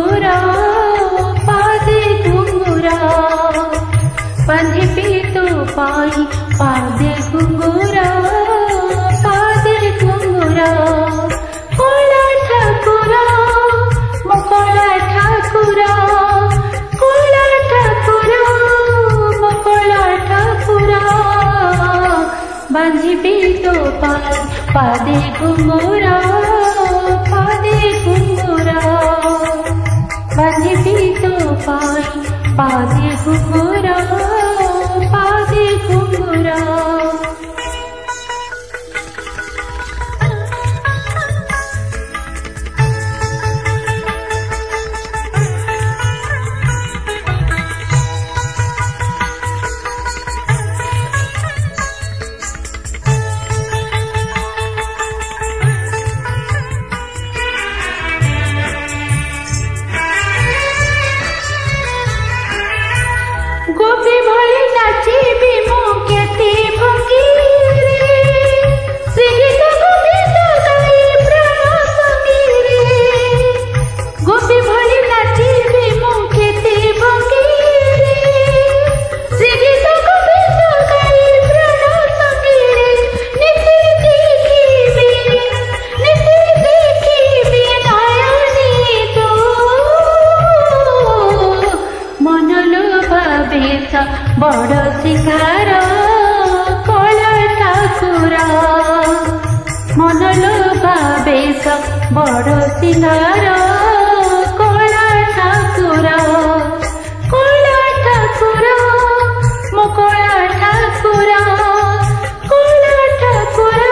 घुंगुरा पादे घुंगुरा बांधिबी तो पाई पादे घुंगुरा पादे घुंगुरा कोला ठाकुरा मोकोला ठाकुरा कोला ठाकुरा मोकोला ठाकुरा बांधिबी तो पाई पादे घुंगुरा पादे घुंगुरा बांधिबी तो पाई पादे घुंगुरा पादे घुंगुरा गोपी भली नाचिबी मो केते भंगी रे श्रीगीत गोविंद गाई प्राण संगी रे गोपी भली नाचिबी मो केते भंगी रे श्रीगीत गोविंद गाई प्राण संगी रे नीति देखिबी नयनी तो मनलो बेस बड़ शिकार कोला ठाकुरा मनलो बेस बड़ शिकार कोला ठाकुरा मोकोला ठाकुरा कोला ठाकुरा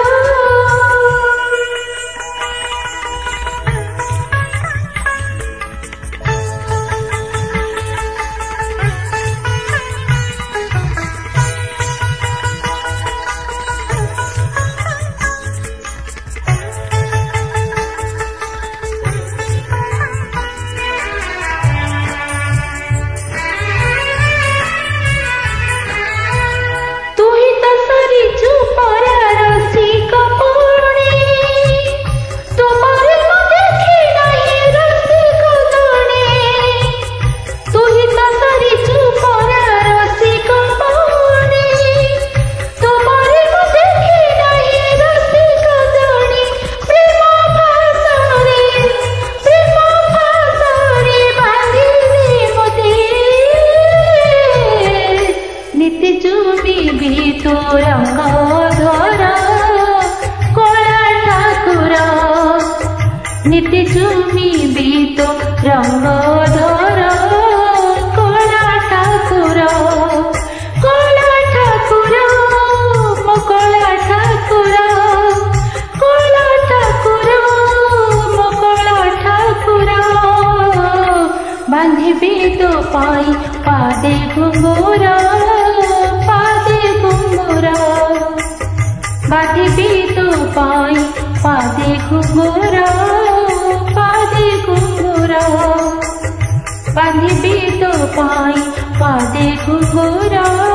तो रंग धरा कोला ठाकुरा नीति चुमी भी तो रंग धरा कोला ठाकुरा मोकोला ठाकुरा कोला ठाकुरा मोकोला ठाकुरा बांधिबी तो पाई पादे घुंगुरा बांधिबी तो पाई पादे घुंगुरा पादे घुंगुरा बांधिबी तो पाई पादे घुंगुरा।